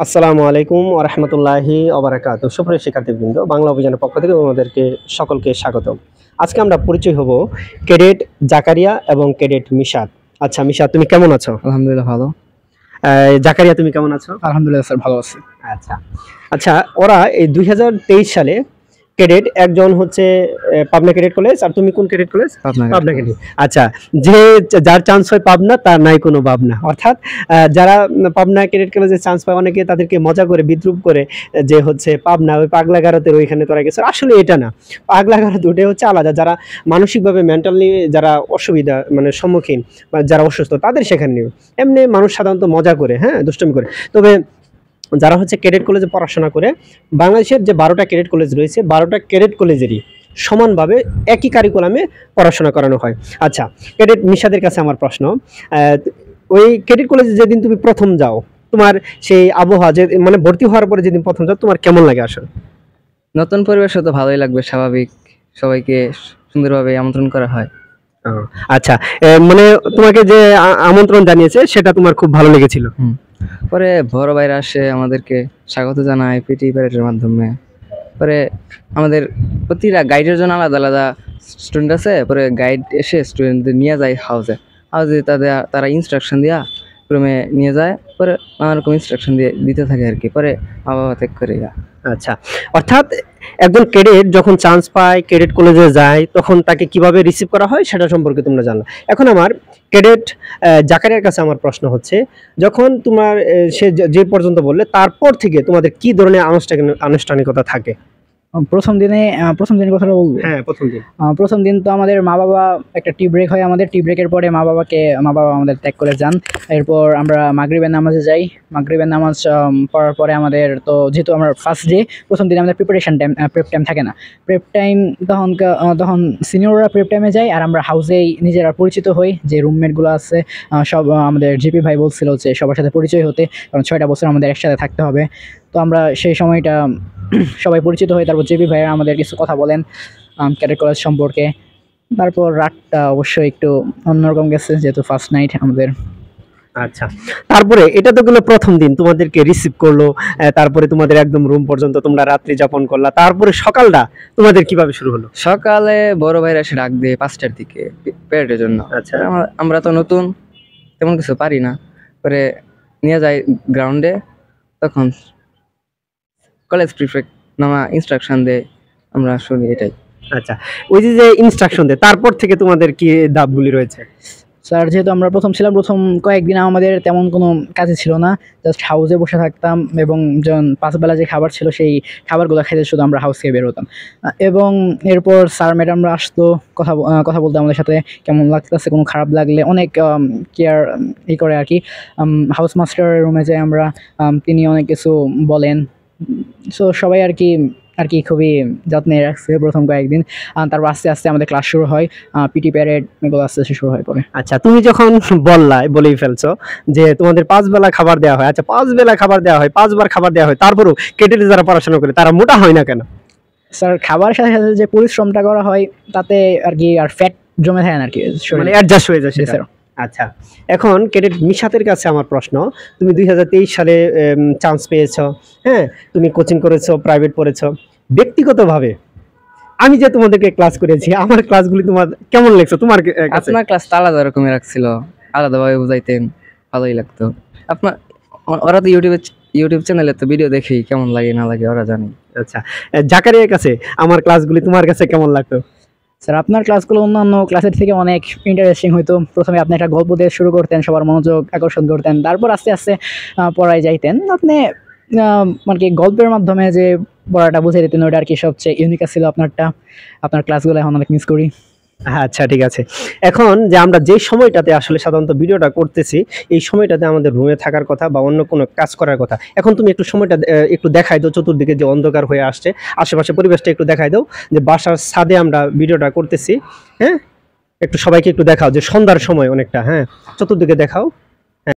আসসালামু আলাইকুম ওয়া রাহমাতুল্লাহি ওয়া বারাকাতুহু। সুপ্রিয় শিক্ষার্থীবৃন্দ, বাংলা অভিযানের পক্ষ থেকে তোমাদেরকে সকলকে স্বাগতম। আজকে আমরা পরিচয় হব ক্যাডেট জাকারিয়া এবং ক্যাডেট মিশাত। আচ্ছা মিশাত, তুমি কেমন আছো? আলহামদুলিল্লাহ ভালো। জাকারিয়া, তুমি কেমন আছো? আলহামদুলিল্লাহ স্যার ভালো আছি। আচ্ছা আচ্ছা, ওরা এই 2023 সালে ক্যাডেট, একজন হচ্ছে পাবনা ক্যাডেট কলেজ, আর তুমি কোন ক্যাডেট কলেজ? পাবনা ক্যাডেট। আচ্ছা, যে যার চান্স হয় পাবনা তার নাই কোনো ভাবনা, অর্থাৎ যারা পাবনা ক্যাডেট কলেজে চান্স পায় অনেকে তাদেরকে মজা করে বিদ্রুপ করে যে হচ্ছে পাবনা ওই পাগলা গারদের ওইখানে তোরা গেছে। আসলে এটা না, পাগলা গারদ ওটা হচ্ছে আলাদা, যারা মানসিকভাবে মেন্টালি যারা অসুবিধা মানে সম্মুখীন বা যারা অসুস্থ তাদের সেখানে নিও। এমনি মানুষ সাধারণত মজা করে, হ্যাঁ, দুষ্টমি করে। তবে যারা হচ্ছে ক্যাডেট কলেজে পড়াশোনা করে, বাংলাদেশের যে 12টা ক্যাডেট কলেজ রয়েছে 12টা ক্যাডেট কলেজেরই সমানভাবে একই কারিকুলামে পড়াশোনা করানো হয়। আচ্ছা, ক্যাডেট মিশাদের কাছে আমার প্রশ্ন, ওই ক্যাডেট কলেজে যেদিন তুমি প্রথম যাও, তোমার সেই আবহাওয়া যে মানে ভর্তি হওয়ার পরে যেদিন প্রথম যাও তোমার কেমন লাগে? আসলে নতুন পরিবেশে তো ভালোই লাগবে, স্বাভাবিক, সবাইকে সুন্দরভাবে আমন্ত্রণ করা হয়। আচ্ছা, মানে তোমাকে যে আমন্ত্রণ জানিয়েছে সেটা তোমার খুব ভালো লেগেছিল? পরে বড় ভাইরা আসে, আমাদেরকে স্বাগত জানায় পিটি প্যারেডের মাধ্যমে। পরে আমাদের প্রতিটা গাইডের জন্য আলাদা আলাদা স্টুডেন্ট আছে, পরে গাইড এসে স্টুডেন্টদের নিয়ে যায় হাউসে তারা ইনস্ট্রাকশন দিয়া রুমে নিয়ে যায়, পরে নানা রকম ইনস্ট্রাকশন দিতে থাকে আর কি। পরে মা বাবা ত্যাগ করে। আচ্ছা, অর্থাৎ একজন ক্যাডেট যখন চান্স পায়, ক্যাডেট কলেজে যায়, তখন তাকে কিভাবে রিসিভ করা হয় সেটা সম্পর্কে তোমরা জানো। এখন আমার ক্যাডেট জাকারিয়ার কাছে আমার প্রশ্ন হচ্ছে, যখন তোমার সে যে পর্যন্ত বললে তারপর থেকে তোমাদের কি ধরনের আনুষ্ঠানিকতা থাকে? প্রথম দিনের কথাটা বলবো। হ্যাঁ, প্রথম দিন তো আমাদের মা বাবা একটা টি ব্রেক হয়, আমাদের টি ব্রেকের পরে মা বাবা আমাদের ত্যাগ করে যান। এরপর আমরা মাগরিবের নামাজে যাই। মাগরিবের নামাজ পড়ার পরে আমাদের তো যেহেতু আমরা ফার্স্ট ডে, প্রথম দিন আমাদের প্রেপ টাইম থাকে না। প্রেপ টাইম তখন সিনিয়ররা প্রেপ টাইমে যায়, আর আমরা হাউসেই নিজেরা পরিচিত হই। যে রুমমেটগুলো আছে সব আমাদের জিপি ভাই বলছিল যে সবার সাথে পরিচয় হতে, কারণ 6টা বছর আমাদের একসাথে থাকতে হবে। তো আমরা সেই সময়টা সবাই পরিচিত হয়ে তারপর জেপি ভাইয়েরা আমাদের কিছু কথা বলেন ক্যাডেট কলেজ সম্পর্কে। তারপর রাতটা অবশ্যই একটু অন্যরকম গেছে, যেহেতু ফার্স্ট নাইট আমাদের। আচ্ছা, তারপরে এটা তো গেলো প্রথম দিন, তোমাদেরকে রিসিভ করলো, তারপরে তোমাদের একদম রুম পর্যন্ত তোমরা রাত্রি যাপন করলা। তারপরে সকালটা তোমাদের কিভাবে শুরু হলো? সকালে বড় ভাইরা এসে ডাক দিয়ে 5টার দিকে প্যারেডের জন্য। আচ্ছা, আমরা তো নতুন, তেমন কিছু পারি না, পরে নিয়ে যাই গ্রাউন্ডে। তখন কলেজ প্রিফেক্ট নামা ইনস্ট্রাকশন দেয়, আমরা শুনি এটাই। আচ্ছা, ওই যে ইনস্ট্রাকশন দেয় তারপর থেকে তোমাদের কি ধাপগুলি রয়েছে? স্যার, যেহেতু আমরা প্রথম ছিলাম, প্রথম কয়েকদিন আমাদের তেমন কোনো কাজে ছিল না, জাস্ট হাউসে বসে থাকতাম, এবং যখন 5 বেলা যে খাবার ছিল সেই খাবারগুলো খেতে শুধু আমরা হাউস থেকে বের হতাম। এবং এরপর স্যার ম্যাডামরা আসতো, কথা বলতে আমাদের সাথে, কেমন লাগতেছে, কোনো খারাপ লাগলে অনেক কেয়ার করে আর কি। হাউস মাস্টারের রুমে যাই আমরা, তিনি অনেক কিছু বলেন। সো সবাই আর কি খুবই যত্নে রাখছে প্রথম কয়েকদিন। তারপর আস্তে আস্তে আমাদের ক্লাস শুরু হয়, পিটি প্যারেড এগুলো আস্তে আস্তে শুরু হয় পরে। আচ্ছা, তুমি যখন বলেই ফেলছো যে তোমাদের 5 বেলা খাবার দেওয়া হয়, আচ্ছা 5 বেলা খাবার দেওয়া হয়, 5 বার খাবার দেওয়া হয়, তারপরও ক্যাডেটে যারা পড়াশোনা করে তারা মোটা হয় না কেন? স্যার, খাবারের সাথে সাথে যে পরিশ্রমটা করা হয় তাতে আর কি আর ফ্যাট জমে থাকে না আর কি, মানে অ্যাডজাস্ট হয়ে যায় সেটা। আচ্ছা, এখন ক্যাডেট মিশাতের কাছে আমার প্রশ্ন, তুমি 2023 সালে চান্স পেয়েছো, হ্যাঁ, তুমি কোচিং করেছো, প্রাইভেট পড়েছো, ব্যক্তিগতভাবে আমি যে তোমাদেরকে ক্লাস করেছি, আমার ক্লাসগুলি তোমার কেমন লাগছে? তোমার কাছে আপনার ক্লাস আলাদা রকমের রাখছিল, আলাদাভাবে বুঝাইতেন, ভালোই লাগতো। ওরা তো ইউটিউব চ্যানেলে তো ভিডিও দেখি, কেমন লাগে না লাগে ওরা জানে। আচ্ছা, জাকারিয়ার কাছে আমার ক্লাসগুলি তোমার কাছে কেমন লাগতো? স্যার, আপনার ক্লাসগুলো অন্যান্য ক্লাসের থেকে অনেক ইন্টারেস্টিং হইতো। প্রথমে আপনি একটা গল্প দিয়ে শুরু করতেন, সবার মনোযোগ আকর্ষণ করতেন, তারপর আস্তে আস্তে পড়ায় যাইতেন। আপনি মানে কি গল্পের মাধ্যমে যে পড়াটা বুঝে দিতেন, ওইটা আর কি সবচেয়ে ইউনিক ছিল আপনার ক্লাসগুলো এখন অনেক মিস করি। আচ্ছা, ঠিক আছে। এখন যে আমরা যে সময়টাতে আসলে সাধারণত ভিডিওটা করতেছি, এই সময়টাতে আমাদের রুমে থাকার কথা বা অন্য কোনো কাজ করার কথা। এখন তুমি একটু সময়টা একটু দেখাই দাও, চতুর্দিকে যে অন্ধকার হয়ে আসছে, আশেপাশে পরিবেশটা একটু দেখাই দাও, যে বাসার ছাদে আমরা ভিডিওটা করতেছি। হ্যাঁ, একটু সবাইকে একটু দেখাও যে সন্ধ্যার সময় অনেকটা, হ্যাঁ, চতুর্দিকে দেখাও।